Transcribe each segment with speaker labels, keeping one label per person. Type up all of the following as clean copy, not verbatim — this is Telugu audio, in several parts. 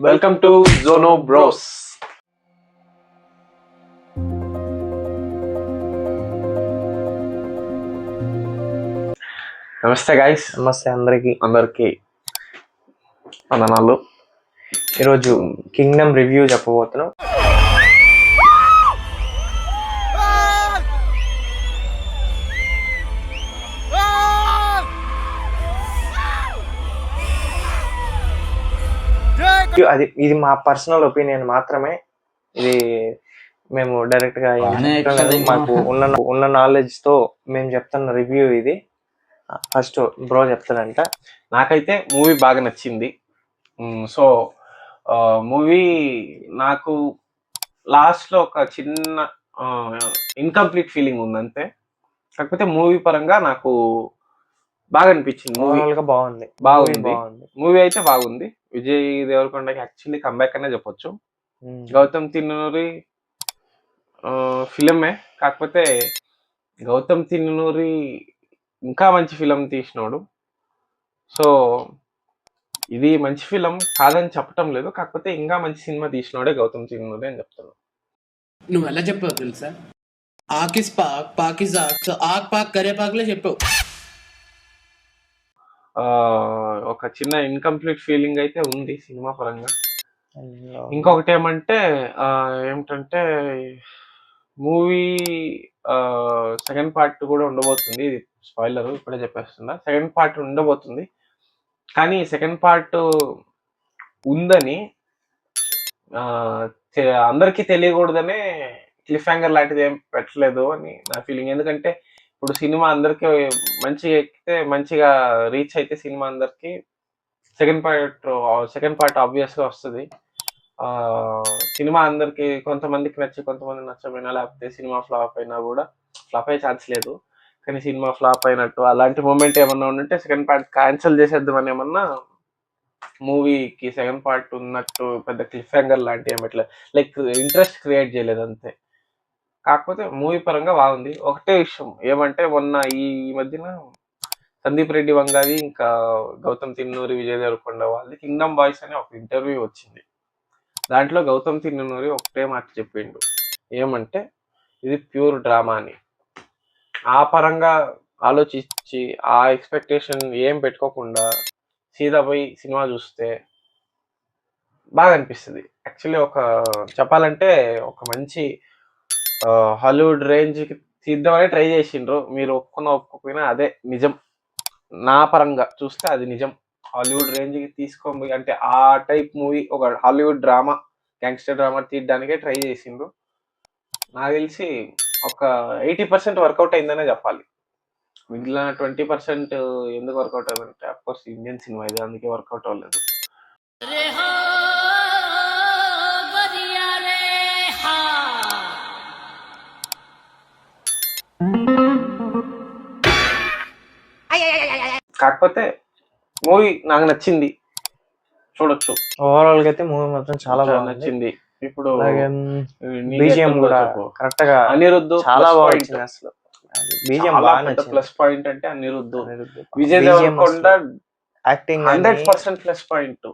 Speaker 1: వెల్కమ్ టు జోనో బ్రోస్. నమస్తే గైస్.
Speaker 2: నమస్తే
Speaker 1: అందరికి వందనాలు.
Speaker 2: ఈరోజు కింగ్డమ్ రివ్యూ చెప్పబోతున్నాం. ఇది మా పర్సనల్ ఒపీనియన్ మాత్రమే. ఇది మేము డైరెక్ట్ గా మాకు ఉన్న నాలెడ్జ్ తో మేము చెప్తున్న రివ్యూ ఇది. ఫస్ట్ బ్రో చెప్తాడంట.
Speaker 1: నాకైతే మూవీ బాగా నచ్చింది. సో మూవీ నాకు లాస్ట్ లో ఒక చిన్న ఇన్కంప్లీట్ ఫీలింగ్ ఉంది అంతే. కాకపోతే మూవీ పరంగా నాకు బాగా అనిపించింది. బాగుంది మూవీ అయితే బాగుంది. విజయ్ దేవరకొండకి యాక్చువల్లీ కంబ్యాక్ అనే చెప్పొచ్చు. గౌతమ్ తిన్ననూరి ఫిలిమే, కాకపోతే గౌతమ్ తిన్ననూరి ఇంకా మంచి ఫిలం తీసినాడు. సో ఇది మంచి ఫిలం కాదని చెప్పటం లేదు, కాకపోతే ఇంకా మంచి సినిమా తీసినాడే గౌతమ్ తిన్ననూరి అని చెప్తాను.
Speaker 3: నువ్వు ఎలా చెప్పావు తెలుసా? ఆకిస్ పాక్ పాకిస్ ఆక్ పాక్ కరే పాక్లే చెప్పావు.
Speaker 1: ఒక చిన్న ఇన్కంప్లీట్ ఫీలింగ్ అయితే ఉంది సినిమా పరంగా. ఇంకొకటి ఏమిటంటే మూవీ సెకండ్ పార్ట్ కూడా ఉండబోతుంది. ఇది స్పాయిలర్ ఇప్పుడే చెప్పేస్తున్నా. సెకండ్ పార్ట్ ఉండబోతుంది, కానీ సెకండ్ పార్ట్ ఉందని అందరికీ తెలియకూడదనే క్లిఫ్ హ్యాంగర్ లాంటిది ఏం పెట్టలేదు అని నా ఫీలింగ్. ఎందుకంటే ఇప్పుడు సినిమా అందరికి మంచిగా ఎక్కితే, మంచిగా రీచ్ అయితే సినిమా అందరికి సెకండ్ పార్ట్ ఆబ్వియస్ గా వస్తుంది. సినిమా అందరికి కొంతమందికి నచ్చి కొంతమంది నచ్చపోయినా, లేకపోతే సినిమా ఫ్లాప్ అయినా కూడా, ఫ్లాప్ అయ్యే ఛాన్స్ లేదు కానీ సినిమా ఫ్లాప్ అయినట్టు అలాంటి మూమెంట్ ఏమన్నా ఉంటే సెకండ్ పార్ట్ క్యాన్సిల్ చేసేద్దామని ఏమన్నా మూవీకి సెకండ్ పార్ట్ ఉన్నట్టు పెద్ద క్లిఫ్ హ్యాంగర్ లాంటి ఏమట్లా లైక్ ఇంట్రెస్ట్ క్రియేట్ చేయలేదు అంతే. కాకపోతే మూవీ పరంగా బాగుంది. ఒకటే విషయం ఏమంటే, మొన్న ఈ మధ్యన సందీప్ రెడ్డి వంగాది ఇంకా గౌతమ్ తిన్నూరి, విజయ్ దేవరకొండ వాళ్ళది కింగ్డమ్ బాయ్స్ అనే ఒక ఇంటర్వ్యూ వచ్చింది. దాంట్లో గౌతమ్ తిన్నూరి ఒకటే మాట చెప్పిండు, ఏమంటే ఇది ప్యూర్ డ్రామా అని. ఆ పరంగా ఆలోచించి ఆ ఎక్స్పెక్టేషన్ ఏం పెట్టుకోకుండా సీదా పోయి సినిమా చూస్తే బాగా అనిపిస్తుంది. యాక్చువల్లీ చెప్పాలంటే ఒక మంచి హాలీవుడ్ రేంజ్కి తీద్దామని ట్రై చేసిండ్రు. మీరు ఒప్పుకోకపోయినా అదే నిజం. నా పరంగా చూస్తే అది నిజం. హాలీవుడ్ రేంజ్కి తీసుకోబోయి అంటే ఆ టైప్ మూవీ, ఒక హాలీవుడ్ డ్రామా, గ్యాంగ్స్టర్ డ్రామా తీయడానికే ట్రై చేసిండ్రు. నాకు తెలిసి ఒక 80% వర్కౌట్ అయిందనే చెప్పాలి. మిగిలిన 20% ఎందుకు వర్కౌట్ అవ్వదంటే, అఫ్కోర్స్ ఇండియన్ సినిమా ఇది, అందుకే వర్కౌట్ అవ్వలేదు. కాకపోతే మూవీ నాకు నచ్చింది, చూడొచ్చు.
Speaker 2: ఓవరాల్ గా అయితే మూవీ మాత్రం చాలా బాగా
Speaker 1: నచ్చింది. ఇప్పుడు
Speaker 2: బీజిఎం కూడా కరెక్ట్ గా
Speaker 1: అనిరుద్ధ్
Speaker 2: చాలా బాగా అసలు. బీజిఎం బాగా
Speaker 1: ప్లస్ పాయింట్ అంటే Anirudh. Vijay Deverakonda acting 100% plus point,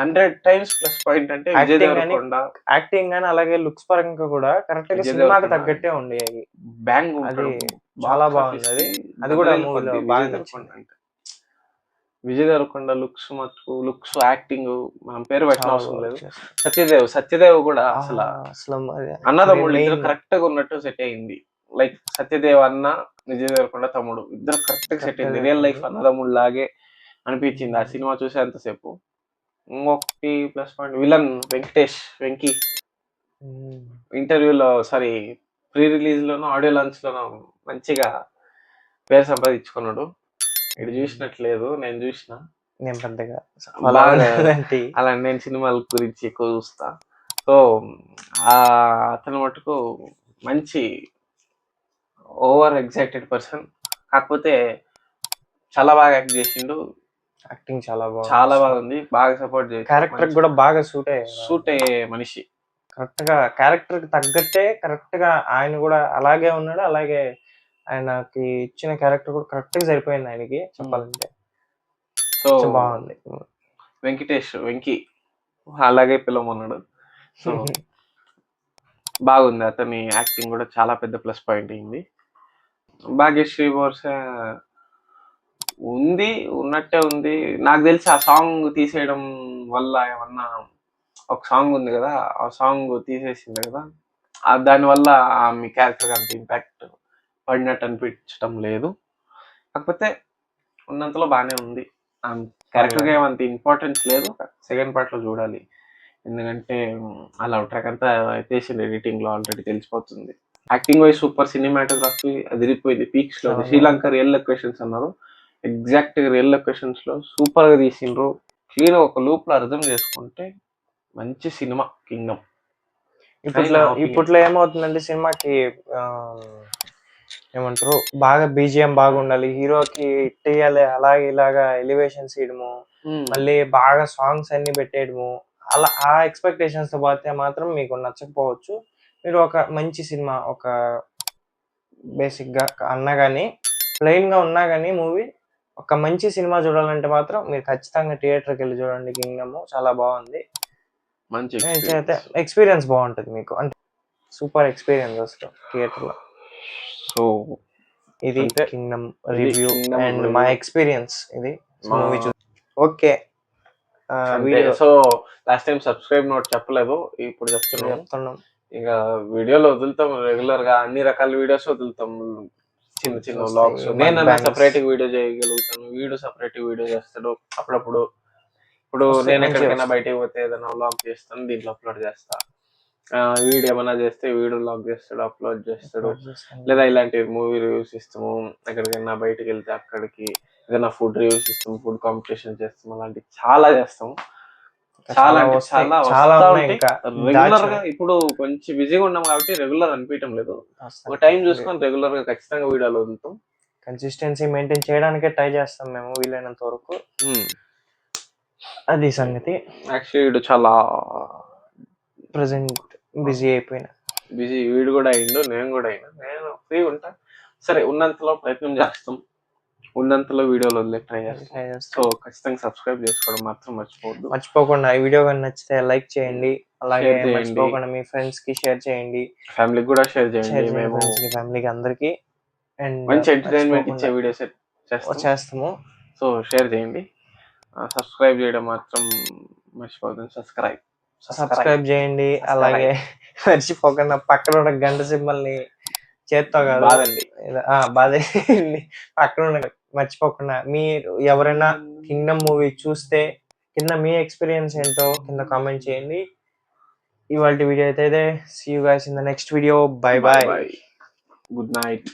Speaker 1: 100 times plus point అంటే విజయ్ దేవరకొండ
Speaker 2: యాక్టింగ్ గానీ, అలాగే లుక్స్ పరంగా కూడా కరెక్ట్ గా సినిమాకి తగ్గట్టే ఉండేవి.
Speaker 1: బ్యాంగ్
Speaker 2: అది చాలా బాగుంది. అది కూడా మూవీలో బాగా నచ్చింది.
Speaker 1: విజయ్ దేవరకొండ లుక్స్ యాక్టింగ్ మనం పేరు పెట్టిన అవసరం లేదు. సత్యదేవ్ కూడా అసలు అన్నదమ్ముళ్ళు ఇద్దరు కరెక్ట్ గా ఉన్నట్టు సెట్ అయింది. లైక్ సత్యదేవ్ అన్న, విజయ్ దేవరకొండ తమ్ముడు ఇద్దరు కరెక్ట్ గా సెట్ అయింది. రియల్ లైఫ్ అన్నదమ్ముడు లాగే అనిపించింది ఆ సినిమా చూసేంతసేపు. ఇంకొకటి ప్లస్ పాయింట్, విలన్ వెంకీ ఇంటర్వ్యూలో ప్రీ రిలీజ్ లోనో ఆడియో లాంచ్ లోనో మంచిగా పేరు సంపాదించుకున్నాడు. ఇది చూసినట్లేదు, నేను చూసిన. అలా నేను సినిమాల గురించి ఎక్కువ చూస్తా. సో అతను మటుకు మంచి ఓవర్ ఎగ్జైటెడ్ పర్సన్. కాకపోతే చాలా బాగా యాక్ట్ చేసిండు.
Speaker 2: యాక్టింగ్ చాలా
Speaker 1: బాగుంది. బాగా సపోర్ట్ చేసి
Speaker 2: క్యారెక్టర్ కూడా బాగా సూట్
Speaker 1: అయ్యే మనిషి.
Speaker 2: కరెక్ట్ గా క్యారెక్టర్ కి తగ్గట్టే కరెక్ట్ గా ఆయన కూడా అలాగే ఉన్నాడు. అలాగే ఆయనకి ఇచ్చిన క్యారెక్టర్ కూడా కరెక్ట్ గా సరిపోయింది ఆయనకి చెప్పాలంటే.
Speaker 1: సో
Speaker 2: బాగుంది.
Speaker 1: వెంకీ అలాగే పిలవమన్నాడు. సో బాగుంది, అతని యాక్టింగ్ కూడా చాలా పెద్ద ప్లస్ పాయింట్ అయింది. భాగ్యశ్రీ బోర్సే ఉంది, ఉన్నట్టే ఉంది. నాకు తెలిసి ఆ సాంగ్ తీసేయడం వల్ల ఏమన్నా, ఒక సాంగ్ ఉంది కదా, ఆ సాంగ్ తీసేసింది కదా, దానివల్ల ఆమె క్యారెక్టర్ అంత ఇంపాక్ట్ పడినట్టు అనిపించడం లేదు. కాకపోతే ఉన్నంతలో బాగానే ఉంది. ఆమె క్యారెక్టర్గా ఏమంత ఇంపార్టెన్స్ లేదు, సెకండ్ పార్ట్లో చూడాలి. ఎందుకంటే ఆ లవ్ ట్రాక్ అంతా తీసింది ఎడిటింగ్లో, ఆల్రెడీ తెలిసిపోతుంది. యాక్టింగ్ వైజ్ సూపర్, సినిమాటోగ్రఫీ అదిరిపోయింది, పీక్స్ లో. శ్రీలంక రియల్ లొకేషన్స్ అన్నారు, ఎగ్జాక్ట్ రియల్ లొకేషన్స్ లో సూపర్ గా తీసిండ్రు. క్లియర్ ఒక లూప్ లో అర్థం చేసుకుంటే మంచి సినిమా కింగ్డమ్.
Speaker 2: ఇప్పట్లో ఏమవుతుందంటే సినిమాకి ఏమంటారు, బాగా బీజిఎం బాగా ఉండాలి, హీరోకి ఇట్టేయాలి, అలాగే ఇలాగా ఎలివేషన్స్ ఇయడము, మళ్ళీ బాగా సాంగ్స్ అన్ని పెట్టేయడము, అలా ఆ ఎక్స్పెక్టేషన్స్ తో పోతే మాత్రం మీకు నచ్చకపోవచ్చు. మీరు ఒక మంచి సినిమా, ఒక బేసిక్ గా అన్నా కానీ, ప్లెయిన్ గా ఉన్నా కానీ మూవీ, ఒక మంచి సినిమా చూడాలంటే మాత్రం మీరు ఖచ్చితంగా థియేటర్కి వెళ్ళి చూడండి. కింగ్డమ్ చాలా బాగుంది,
Speaker 1: మంచి
Speaker 2: ఎక్స్పీరియన్స్ బాగుంటుంది మీకు, అంటే సూపర్ ఎక్స్పీరియన్స్ వస్తుంది థియేటర్ లో.
Speaker 1: సో
Speaker 2: ఇది కింగ్డమ్ రివ్యూ అండ్ మా ఎక్స్పీరియన్స్ ఇది మూవీ చూ. Okay,
Speaker 1: so last time subscribe note చెప్పలేదు, ఇప్పుడు చెప్తున్నాం. ఇక వీడియోలు వదులుతాం రెగ్యులర్ గా, అన్ని రకాల వీడియోస్ వదులుతాం, చిన్న చిన్న వ్లాగ్స్. నేను సపరేట్ వీడియో చేయగలుగుతాను, వీడియో సపరేట్ వీడియో చేస్తాడు అప్పుడప్పుడు. ఇప్పుడు నేను ఎక్కడికైనా బయటకు పోతే ఏదైనా వ్లాగ్ చేస్తాను, దీంట్లో అప్లోడ్ చేస్తా. వీడియో ఏమైనా చేస్తే వీడియో వ్లాగ్ చేస్తాడు, అప్లోడ్ చేస్తాడు. లేదా ఇలాంటి మూవీ రివ్యూస్ ఇస్తాము, ఎక్కడికైనా బయటకు వెళ్తే అక్కడికి ఏదైనా ఫుడ్ రివ్యూస్ ఇస్తాము, ఫుడ్ కాంపిటీషన్ చేస్తాము, అలాంటివి చాలా చేస్తాము. చాలా రెగ్యులర్ గా. ఇప్పుడు కొంచెం బిజీగా ఉన్నాం కాబట్టి రెగ్యులర్ అనిపించడం లేదు, ఒక టైం చూసుకొని రెగ్యులర్ గా ఖచ్చితంగా వీడియోలు వదులుతాం.
Speaker 2: కన్సిస్టెన్సీ మెయింటైన్ చేయడానికే ట్రై చేస్తాం మేము వీలైనంత వరకు. అది సంగతి.
Speaker 1: యాక్చువల్లీ వీడు చాలా
Speaker 2: ప్రెసెంట్ బిజీ అయిపోయినా,
Speaker 1: వీడు కూడా అయిండు, నేను కూడా అయినా. నేను ఫ్రీ ఉంటా, సరే ఉన్నంతలో ప్రయత్నం చేస్తాం, ఉన్నంతలో వీడియోలు వదిలే ట్రై చేస్తాం. సో ఖచ్చితంగా సబ్స్క్రైబ్ చేసుకోవడం మాత్రం
Speaker 2: మర్చిపోకుండా. ఈ వీడియో కానీ నచ్చితే లైక్ చేయండి, అలాగే మర్చిపోకుండా మీ ఫ్రెండ్స్ కి షేర్ చేయండి,
Speaker 1: ఫ్యామిలీకి కూడా షేర్ చేయండి. మేము
Speaker 2: ఫ్యామిలీకి అందరికి అండ్
Speaker 1: మంచి ఎంటర్టైన్మెంట్ ఇచ్చే వీడియోస్ చేస్తాము. సో షేర్ చేయండి, సబ్స్క్రైబ్ చేయడం మాత్రం మర్చిపోతుంది. సబ్స్క్రైబ్ చేయండి, అలాగే మర్చిపోకుండా పక్కన ఉన్న గంట సింబల్ని చేత్తో కాదు బాధండి పక్కన ఉన్న మర్చిపోకుండా. మీరు ఎవరైనా కింగ్డమ్ మూవీ చూస్తే కింద మీ ఎక్స్పీరియన్స్ ఏంటో కింద కామెంట్ చేయండి. ఇవాళ వీడియో అయితే see you guys in the next video. Bye bye, good night.